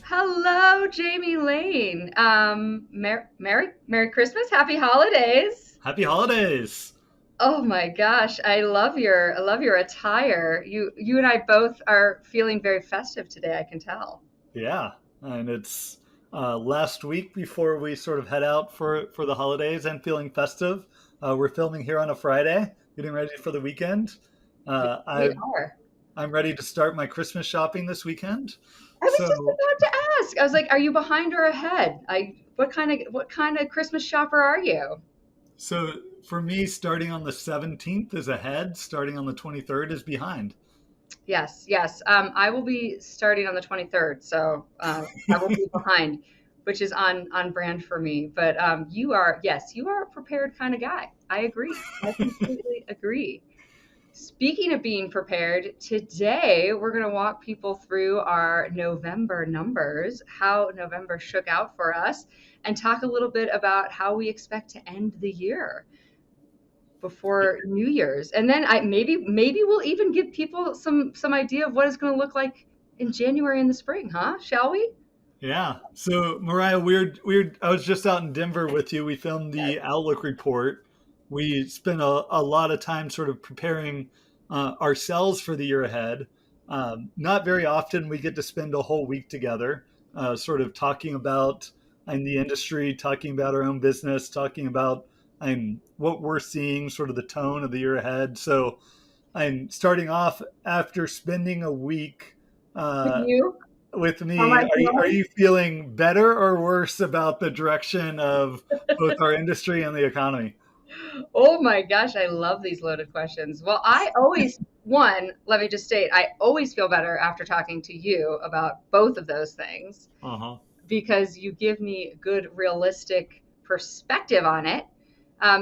Hello, Jamie Lane. Merry Christmas, Happy Holidays. Happy holidays. Oh my gosh, I love your attire. You and I both are feeling very festive today, I can tell. Yeah. And it's last week before we sort of head out for the holidays and feeling festive. We're filming here on a Friday, getting ready for the weekend. Yes, Uh, we I, are. I'm ready to start my Christmas shopping this weekend. I was just So, about to ask. I was like, are you behind or ahead? What kind of Christmas shopper are you? so for me, starting on the 17th is ahead, starting on the 23rd is behind. Yes, yes. I will be starting on the 23rd, so I will be behind, which is on brand for me. But yes, you are a prepared kind of guy. I agree. I completely agree. Speaking of being prepared, today we're going to walk people through our November numbers, how November shook out for us, and talk a little bit about how we expect to end the year before New Year's. And then maybe we'll even give people some idea of what it's going to look like in January and the spring, huh? Shall we? Yeah. So Mariah, I was just out in Denver with you. We filmed the Outlook report. We spent a lot of time sort of preparing ourselves for the year ahead. Not very often we get to spend a whole week together, sort of talking about in the industry, talking about our own business, talking about what we're seeing, sort of the tone of the year ahead. So I'm starting off after spending a week. With Uh, you? with How am me, I are feeling? you feeling better or worse about the direction of both our industry and the economy? Oh my gosh, I love these loaded questions. Well, let me just state, I always feel better after talking to you about both of those things Uh-huh. because you give me good, realistic perspective on it.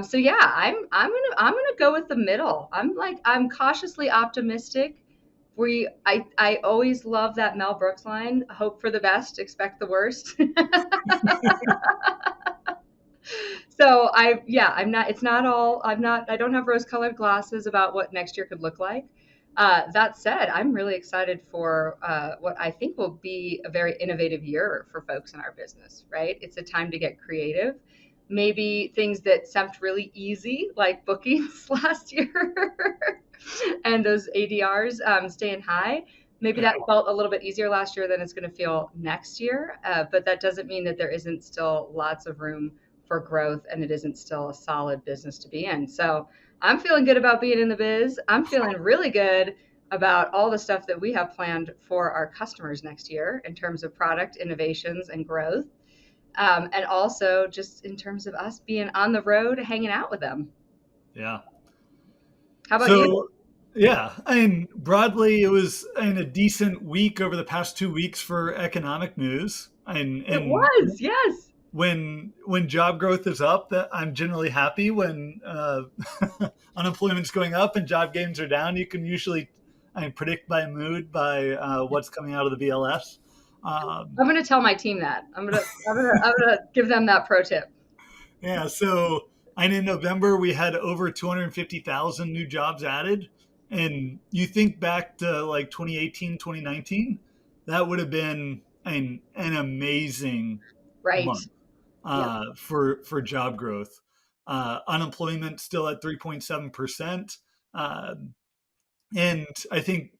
So yeah, I'm gonna go with the middle. I'm cautiously optimistic. I always love that Mel Brooks line: "Hope for the best, expect the worst." So I'm not, it's not all, I don't have rose colored glasses about what next year could look like. That said, I'm really excited for what I think will be a very innovative year for folks in our business, right? It's a time to get creative. Maybe things that seemed really easy, like bookings last year and those ADRs staying high. Maybe Yeah. that felt a little bit easier last year than it's going to feel next year. But that doesn't mean that there isn't still lots of room for growth and it isn't still a solid business to be in. So I'm feeling good about being in the biz. I'm feeling really good about all the stuff that we have planned for our customers next year in terms of product innovations and growth. And also just in terms of us being on the road hanging out with them. Yeah. How about you? So, yeah, I mean, broadly, it was a decent week over the past 2 weeks for economic news. It And was, yes. when job growth is up, that I'm generally happy. When unemployment's going up and job gains are down, you can usually predict by mood by what's coming out of the BLS. Um, I'm gonna tell my team that. I'm gonna give them that pro tip. Yeah, so and in November we had over 250,000 new jobs added. And you think back to like 2018, 2019, that would have been an amazing Right. month Yep. for job growth. Unemployment still at 3.7%. Uh, and I think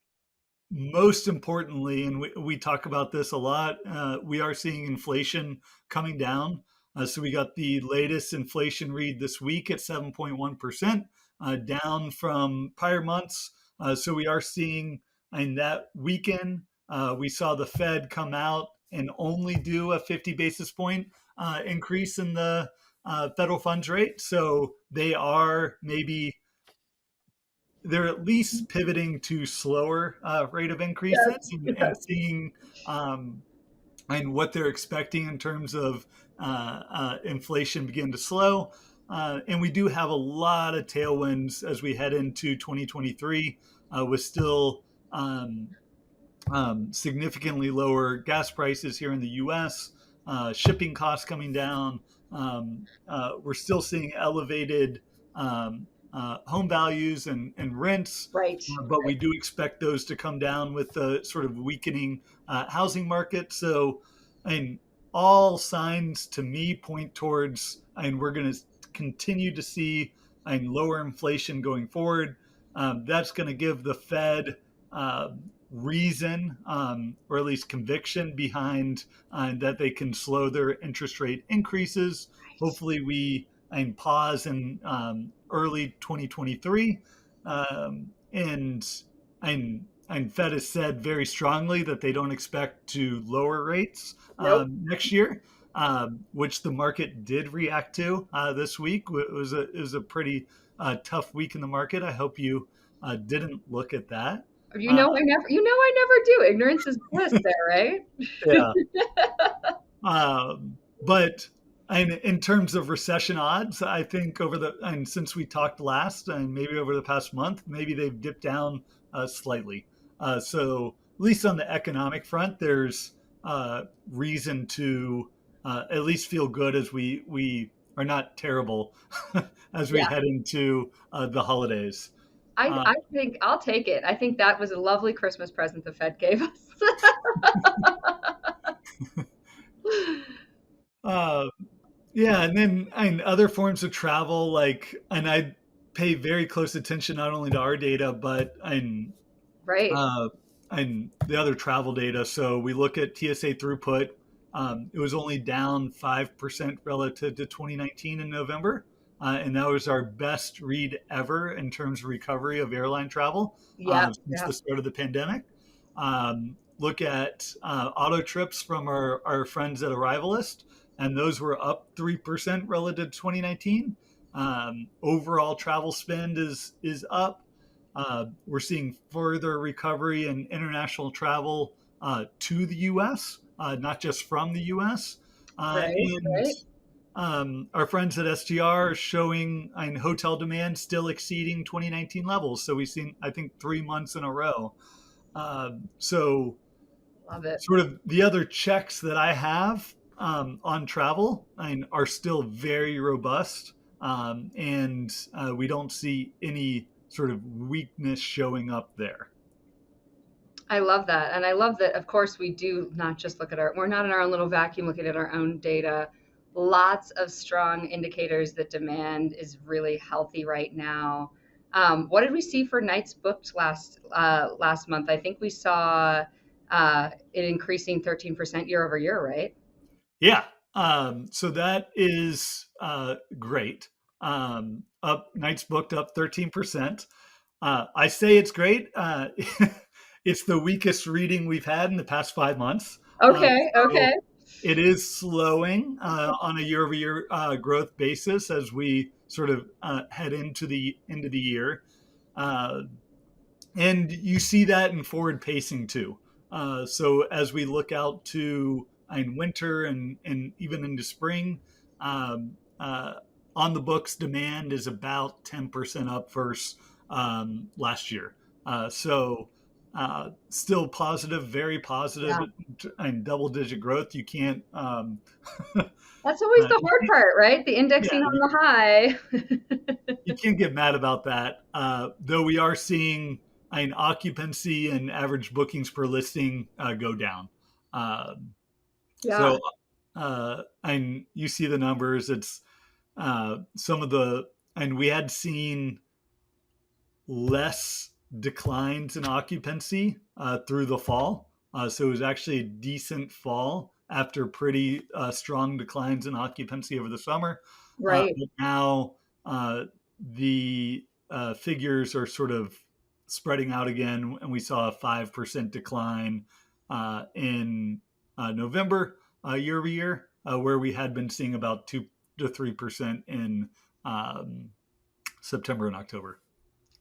most importantly, and we talk about this a lot, we are seeing inflation coming down. So we got the latest inflation read this week at 7.1%, down from prior months. So we are seeing in that weekend, we saw the Fed come out and only do a 50 basis point increase in the federal funds rate. So they're at least pivoting to slower rate of increases Yes. and Yes. seeing and what they're expecting in terms of inflation begin to slow. And we do have a lot of tailwinds as we head into 2023 with still significantly lower gas prices here in the U.S. shipping costs coming down. We're still seeing elevated home values and rents, Right. but we do expect those to come down with the sort of weakening housing market. So, I mean, all signs to me point towards, and we're going to continue to see lower inflation going forward. That's going to give the Fed reason, or at least conviction behind that they can slow their interest rate increases. Right. Hopefully, we pause in early 2023, and Fed has said very strongly that they don't expect to lower rates Nope. next year, which the market did react to this week. It was a pretty tough week in the market. I hope you didn't look at that. Uh, I never do. Ignorance is bliss there, right? yeah. But in terms of recession odds, I think and since we talked last, and maybe over the past month, maybe they've dipped down slightly. So at least on the economic front, there's reason to at least feel good as we are not terrible as we Yeah. head into the holidays. Uh, I think I'll take it. I think that was a lovely Christmas present the Fed gave us. uh, Yeah, and then other forms of travel, and I pay very close attention not only to our data, but Right. uh, and the other travel data. So we look at TSA throughput. It was only down 5% relative to 2019 in November, and that was our best read ever in terms of recovery of airline travel Yeah. since Yeah. the start of the pandemic. Look at auto trips from our friends at Arrivalist, and those were up 3% relative to 2019. Overall travel spend is up. We're seeing further recovery in international travel to the U.S., not just from the U.S. Right. And Right. our friends at STR are showing hotel demand still exceeding 2019 levels. So we've seen, I think, 3 months in a row. So Love it. sort of the other checks that I have on travel are still very robust, and we don't see any sort of weakness showing up there. I love that. And I love that, of course, we do not just look at we're not in our own little vacuum looking at our own data. Lots of strong indicators that demand is really healthy right now. What did we see for nights booked last month? I think we saw it increasing 13% year over year, right? Yeah, so that is great. Up nights booked up 13%. I say it's great. It's the weakest reading we've had in the past 5 months. Okay, So okay. it is slowing on a year-over-year growth basis as we sort of head into the end of the year, uh, and you see that in forward pacing too. So as we look out to winter and even into spring, um, uh, on the books demand is about 10% up versus last year. So still positive, very positive, Yeah. and double-digit growth. You can't, That's always the you hard part, right? The yeah, indexing on the high. you can't get mad about that. Though we are seeing occupancy and average bookings per listing go down. Um, Yeah. so, and you see the numbers. It's some of the, and we had seen less declines in occupancy through the fall. So it was actually a decent fall after pretty strong declines in occupancy over the summer. Right. But now the figures are sort of spreading out again, and we saw a 5% decline in November year over year, where we had been seeing about 2 to 3% in um, September and October.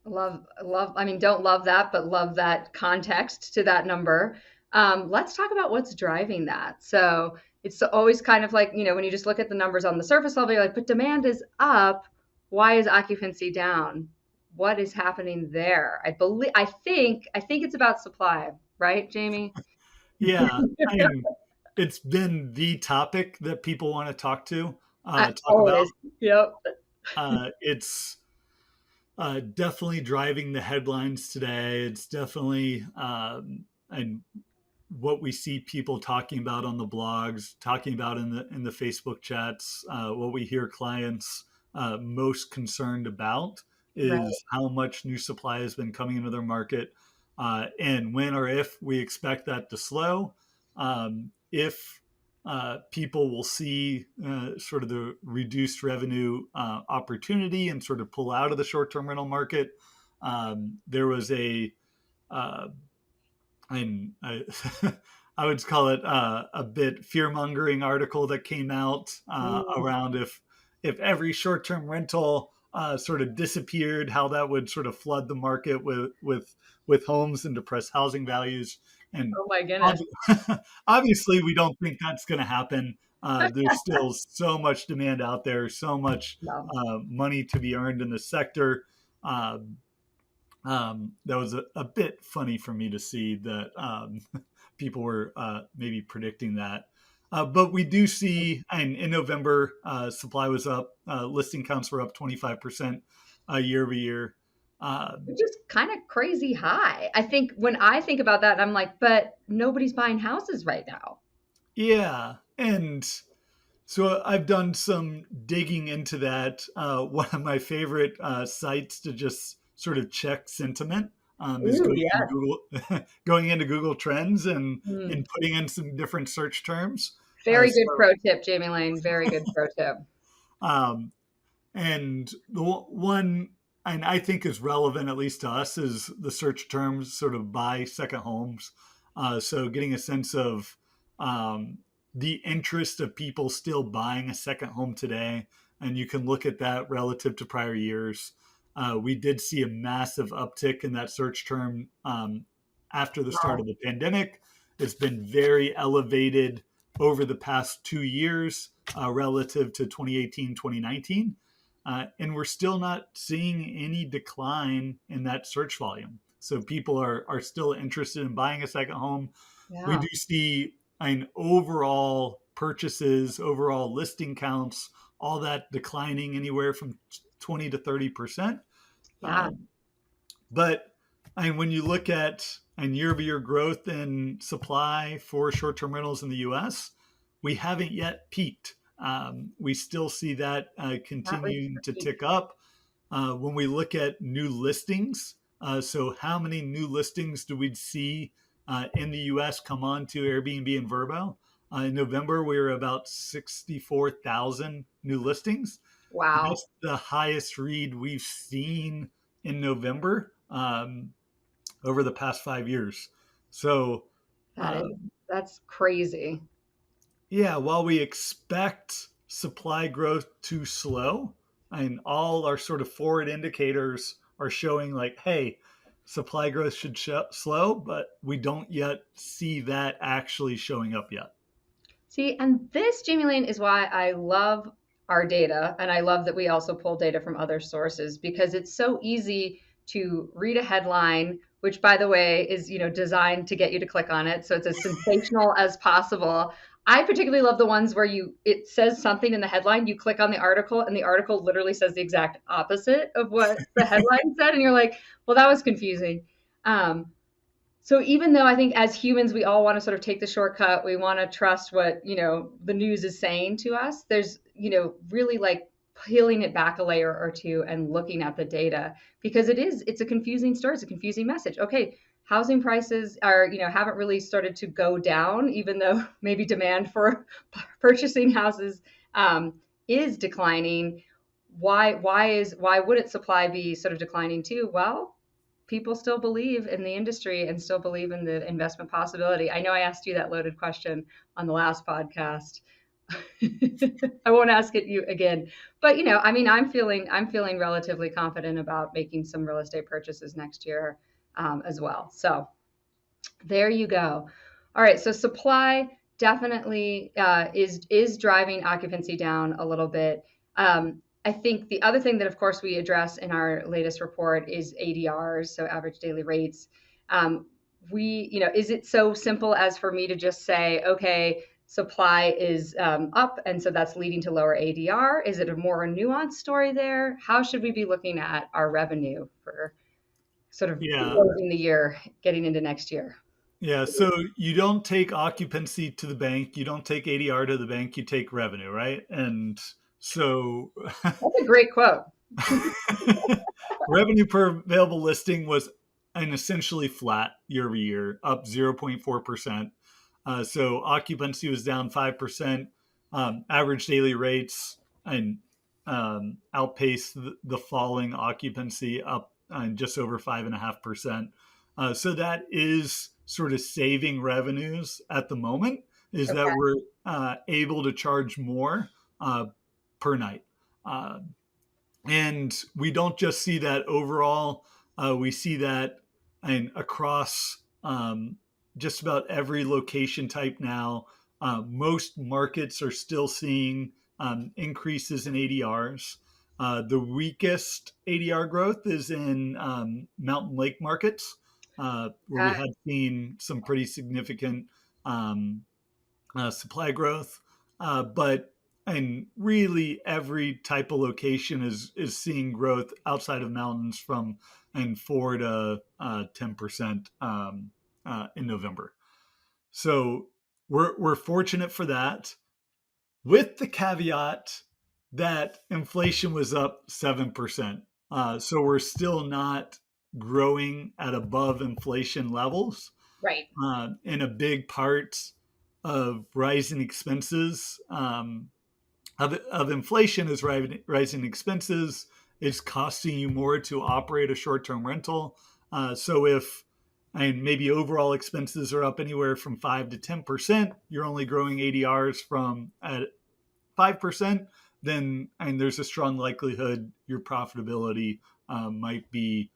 Love, I mean, don't love that, but love that context to that number. Let's talk about what's driving that. So it's always kind of like, when you just look at the numbers on the surface level, you're like, but demand is up. Why is occupancy down? What is happening there? I think it's about supply, right, Jamie? Yeah, it's been the topic that people want to talk about. Always. Yep. It's definitely driving the headlines today. It's definitely and what we see people talking about on the blogs, talking about in the Facebook chats, what we hear clients most concerned about Right. is how much new supply has been coming into their market, and when or if we expect that to slow. If people will see sort of the reduced revenue opportunity and sort of pull out of the short-term rental market. There was uh, I, I would call it a bit fear mongering article that came out Mm. around if every short term rental sort of disappeared, how that would sort of flood the market with homes and depress housing values. And Oh my goodness. obviously, we don't think that's going to happen. There's still so much demand out there, so much No. money to be earned in the sector. Uh, that was a bit funny for me to see that people were maybe predicting that. But we do see, and in November, supply was up, listing counts were up 25% year over year. Uh, Which is kind of crazy high. I think when I think about that, I'm like, but nobody's buying houses right now. yeah. And so I've done some digging into that. One of my favorite sites to just sort of check sentiment is Ooh, yes. Going into Google Trends Mm. and putting in some different search terms. Very good So pro tip, Jamie Lane. Very good pro tip. um, And the one, and I think is relevant, at least to us, is the search terms sort of buy second homes. So getting a sense of um, the interest of people still buying a second home today. And you can look at that relative to prior years. We did see a massive uptick in that search term after the start Wow. of the pandemic. It's been very elevated over the past 2 years relative to 2018, 2019. And we're still not seeing any decline in that search volume. So people are still interested in buying a second home. We Yeah. do see an overall purchases, overall listing counts, all that declining anywhere from 20 to 30%. Yeah. But when you look at year over year growth in supply for short term rentals in the US, we haven't yet peaked. We still see that Not reached continuing the to peak. tick up. When we look at new listings, so how many new listings do we see in the US come on to Airbnb and Verbo? In November, we were about 64,000 new listings. Wow. That's the highest read we've seen in November over the past 5 years. So, That is uh, that's crazy. yeah, while we expect supply growth to slow, and all our sort of forward indicators are showing like, hey, supply growth should slow, but we don't yet see that actually showing up yet. See, and this, Jamie Lane, is why I love our data. And I love that we also pull data from other sources because it's so easy to read a headline, which by the way is, designed to get you to click on it. So it's as sensational as possible. I particularly love the ones where it says something in the headline, you click on the article, and the article literally says the exact opposite of what the headline said. And you're like, well, that was confusing. So even though I think as humans we all want to sort of take the shortcut, we want to trust what, the news is saying to us. There's, really like peeling it back a layer or two and looking at the data because it's a confusing story, it's a confusing message. Okay, housing prices are, haven't really started to go down even though maybe demand for purchasing houses is declining. Why wouldn't supply be sort of declining too? Well, people still believe in the industry and still believe in the investment possibility. I know I asked you that loaded question on the last podcast. I won't ask it you again. But I mean, I'm feeling relatively confident about making some real estate purchases next year as well. So there you go. All right, so supply definitely is driving occupancy down a little bit. I think the other thing that, of course, we address in our latest report is ADRs, so average daily rates. Is it so simple as for me to just say, okay, supply is up, and so that's leading to lower ADR? Is it a more nuanced story there? How should we be looking at our revenue for sort of Yeah. closing the year, getting into next year? Yeah. So you don't take occupancy to the bank, you don't take ADR to the bank, you take revenue, right? And so That's a great quote. revenue per available listing was an essentially flat year over year, up 0.4%. So occupancy was down 5%. Average daily rates and outpaced the falling occupancy, up just over 5.5%. So that is sort of saving revenues at the moment. Is that Okay. we're able to charge more per night. Uh, and we don't just see that overall, we see that across just about every location type now. Most markets are still seeing increases in ADRs. The weakest ADR growth is in mountain lake markets, where we Got had seen some pretty significant um, supply growth. But and really every type of location is seeing growth outside of mountains from 4 to 10% in November. So we're fortunate for that, with the caveat that inflation was up 7%. So we're still not growing at above inflation levels, right. and a big part of rising expenses, of inflation is rising expenses is costing you more to operate a short-term rental. So if and maybe overall expenses are up anywhere from 5 to 10%, you're only growing ADRs from at 5%, then and there's a strong likelihood your profitability might be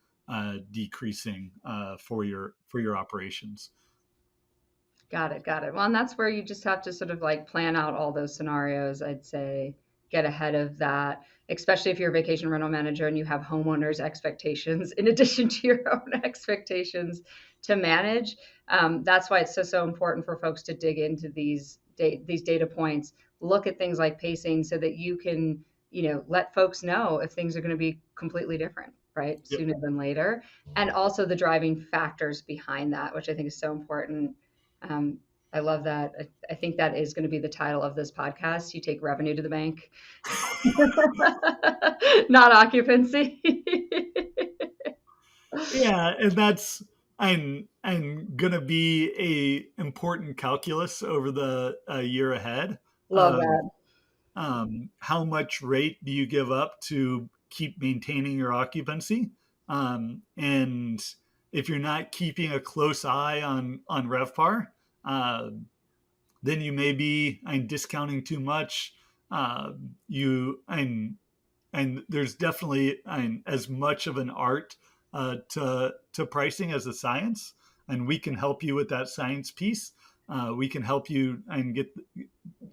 decreasing for your operations. Got it. Got it. Well, and that's where you just have to sort of like plan out all those scenarios, I'd say, get ahead of that, especially if you're a vacation rental manager and you have homeowners' expectations in addition to your own expectations to manage. That's why it's so important for folks to dig into these data points, look at things like pacing so that you can, let folks know if things are going to be completely different, right? Yep. Sooner than later. And also the driving factors behind that, which I think is so important. um, I love that. I think that is going to be the title of this podcast. You take revenue to the bank, not occupancy. Yeah, and that's I'm gonna be a important calculus over the year ahead Love of that. how much rate do you give up to keep maintaining your occupancy, and if you're not keeping a close eye on RevPAR, uh, then you may be discounting too much. You and there's definitely as much of an art to pricing as a science, and we can help you with that science piece. We can help you and get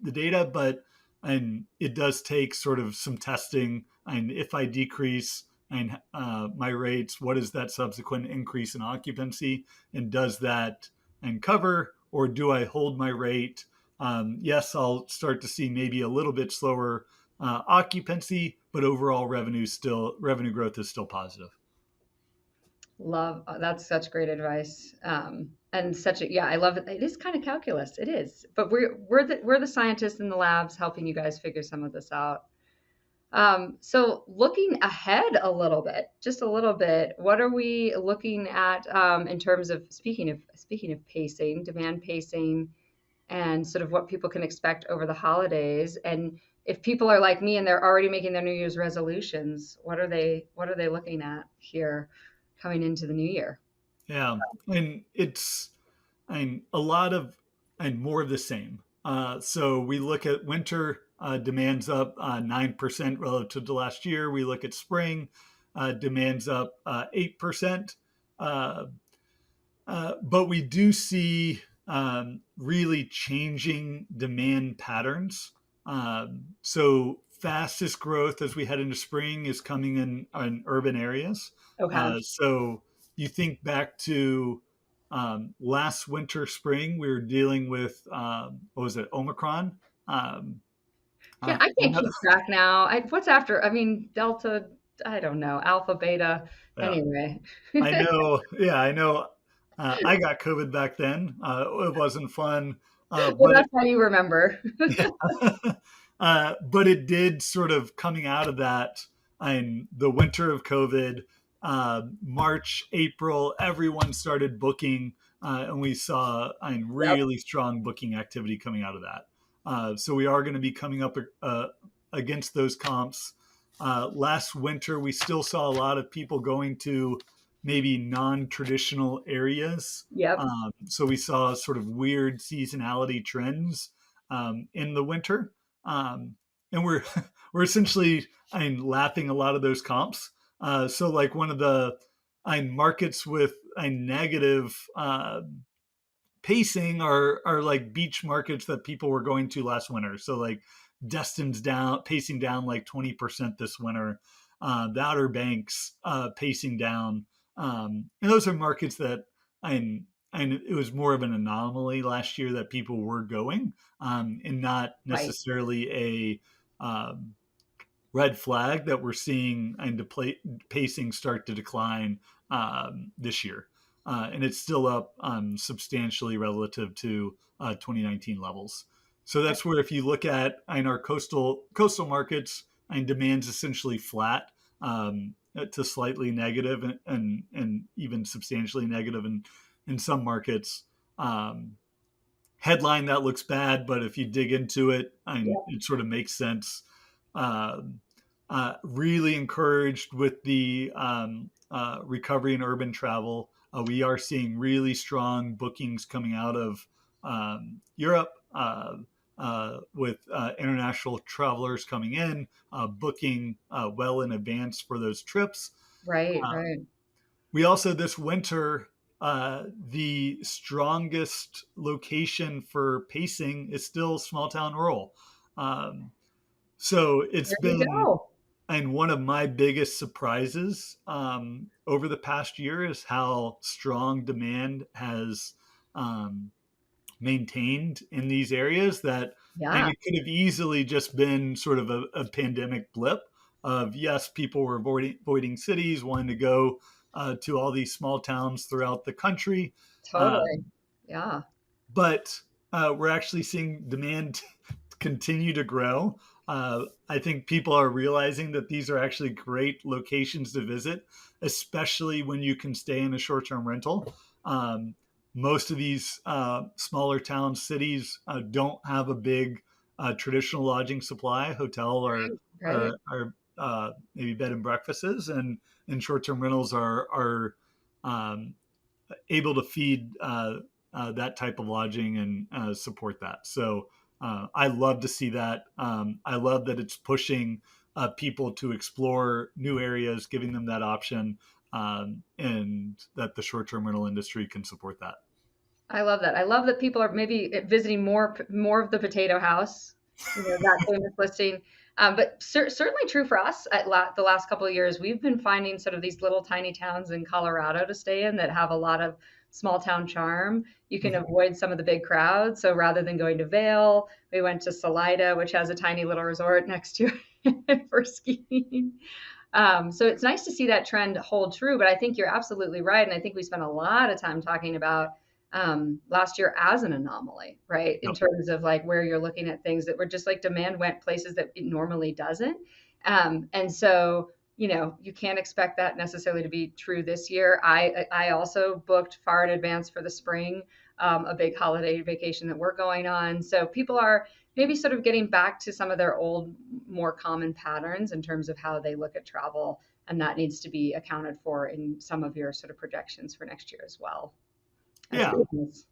the data, but and it does take sort of some testing. And if I decrease my rates, what is that subsequent increase in occupancy, and does that cover, or do I hold my rate? Yes, I'll start to see maybe a little bit slower occupancy, but overall revenue growth is still positive. Love that's such great advice. And such a, yeah, I love it. It is kind of calculus. It is, but we're the scientists in the labs helping you guys figure some of this out. So looking ahead a little bit, just a little bit, what are we looking at in terms of speaking of pacing, demand pacing, and sort of what people can expect over the holidays? And if people are like me and they're already making their New Year's resolutions, what are they looking at here coming into the new year? Yeah, and it's a lot of and more of the same. So we look at winter, demand's up 9% relative to last year. We look at spring, demand's up 8%. Uh, but we do see really changing demand patterns. So fastest growth as we head into spring is coming in urban areas. Okay. So you think back to Last winter, spring, we were dealing with what was it, Omicron? Um, Yeah, uh, I can't keep track now. What's after? I mean, Delta, I don't know, Alpha, Beta. yeah, Anyway. I know. Yeah, I know. I got COVID back then. It wasn't fun, Well, but that's how you remember. but it did sort of coming out of that in the winter of COVID, March, April, everyone started booking, and we saw Yep. really strong booking activity coming out of that. So we are going to be coming up against those comps. Last winter, we still saw a lot of people going to maybe non-traditional areas. Yep. So we saw sort of weird seasonality trends in the winter, and we're we're essentially lapping a lot of those comps. So like one of the markets with a negative pacing are like beach markets that people were going to last winter. So like Destin's down, pacing down like 20% this winter. The Outer Banks pacing down. And those are markets that and it was more of an anomaly last year that people were going, and not Right. necessarily a red flag that we're seeing and pacing start to decline this year. And it's still up substantially relative to 2019 levels. So that's where if you look at in our coastal markets, and demand's essentially flat to slightly negative, and even substantially negative in some markets. Headline that looks bad, but if you dig into it, Yep. it sort of makes sense. Uh, really encouraged with the recovery in urban travel. We are seeing really strong bookings coming out of Europe, with international travelers coming in, booking well in advance for those trips. Right. Uh, Right. we also this winter, the strongest location for pacing is still small town rural. Um, so it's There you been, go. and one of my biggest surprises over the past year is how strong demand has um, maintained in these areas that, and Yeah. it could have easily just been sort of a pandemic blip of, yes, people were avoiding cities, wanting to go to all these small towns throughout the country. Uh, Totally. Yeah. but we're actually seeing demand continue to grow. I think people are realizing that these are actually great locations to visit, especially when you can stay in a short term rental. Most of these smaller town cities don't have a big traditional lodging supply. Hotel Right. are maybe bed and breakfasts, and short term rentals are um, able to feed that type of lodging and support that. So I love to see that. I love that it's pushing people to explore new areas, giving them that option, and that the short-term rental industry can support that. I love that. I love that people are maybe visiting more of the Potato House, that famous listing. But certainly true for us the last couple of years. We've been finding sort of these little tiny towns in Colorado to stay in that have a lot of small town charm. You can Mhm. avoid some of the big crowds. So rather than going to Vail, we went to Salida, which has a tiny little resort next to it for skiing. So it's nice to see that trend hold true, but I think you're absolutely right. And I think we spent a lot of time talking about last year as an anomaly, right? In Yep. terms of like where you're looking at things that were just like demand went places that it normally doesn't. And so, you can't expect that necessarily to be true this year. I also booked far in advance for the spring, a big holiday vacation that we're going on. So people are maybe sort of getting back to some of their old, more common patterns in terms of how they look at travel. And that needs to be accounted for in some of your sort of projections for next year as well. As Yeah. good news.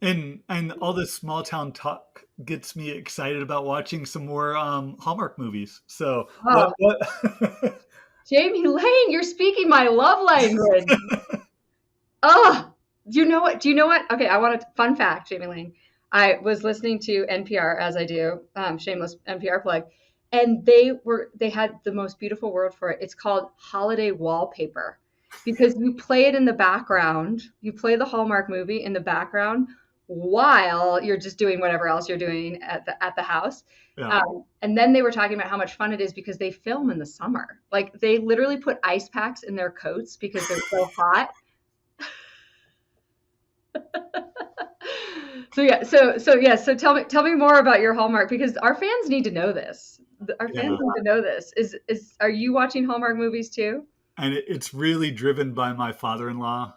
And all this small town talk gets me excited about watching some more Hallmark movies. So Oh, what Jamie Lane, you're speaking my love language. Oh, do you know what? Do you know what? Okay, I want a fun fact, Jamie Lane. I was listening to NPR as I do, shameless NPR plug, and they had the most beautiful word for it. It's called holiday wallpaper. because you play it in the background. You play the Hallmark movie in the background while you're just doing whatever else you're doing at the house. Yeah. And then they were talking about how much fun it is because they film in the summer. Like they literally put ice packs in their coats because they're so hot. So tell me more about your Hallmark because our fans need to know this. Our fans Yeah. need to know this. Is are you watching Hallmark movies too? And it's really driven by my father-in-law,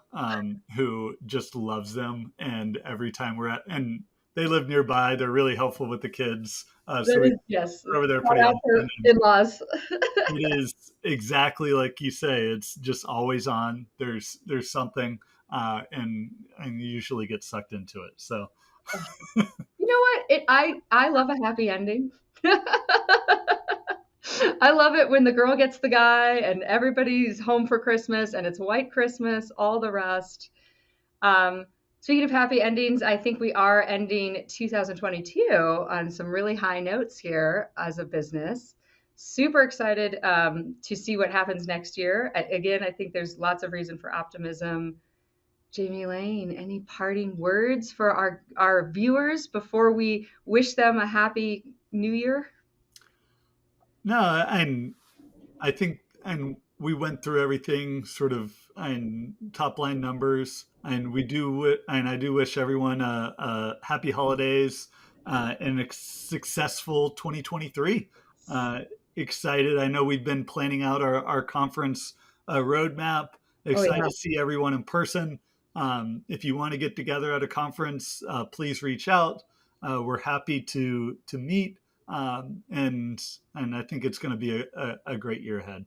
who just loves them. And every time we're at, and they live nearby, they're really helpful with the kids. So That we is yes. go over there Shout pretty out often. for And in-laws. it is exactly like you say. It's just always on. There's something, and you usually get sucked into it. So You know what? I love a happy ending. I love it when the girl gets the guy and everybody's home for Christmas and it's white Christmas, all the rest. Um, Speaking of happy endings, I think we are ending 2022 on some really high notes here as a business. Super excited to see what happens next year. Again, I think there's lots of reason for optimism. Jamie Lane, any parting words for our viewers before we wish them a happy new year? no, and I think, and we went through everything sort of and top line numbers, and and I do wish everyone a happy holidays, and a successful 2023. Uh, Excited. I know we've been planning out our conference roadmap. Oh Excited yeah. to see everyone in person. If you want to get together at a conference, please reach out. We're happy to meet, and I think it's going to be a great year ahead.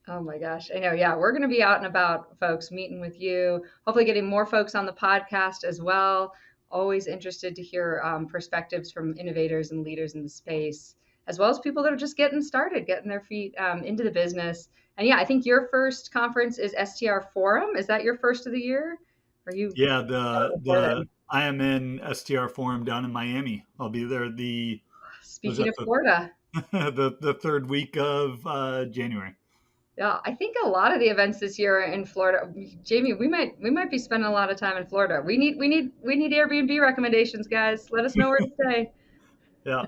Oh my gosh. I know. Yeah, we're going to be out and about, folks, meeting with you. Hopefully, getting more folks on the podcast as well. Always interested to hear perspectives from innovators and leaders in the space, as well as people that are just getting started, getting their feet into the business. And yeah, I think your first conference is STR Forum. Is that your first of the year? Are you Yeah, before the then? IMN STR forum down in Miami. I'll be there was Speaking that of Florida, the third week of January. yeah, I think a lot of the events this year are in Florida. Jamie, we might be spending a lot of time in Florida. We need Airbnb recommendations, guys. Let us know where to stay. Yeah,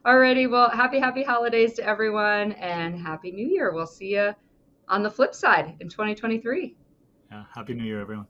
Alrighty, well, happy holidays to everyone and happy new year. We'll see you on the flip side in 2023. yeah. Happy New Year, everyone.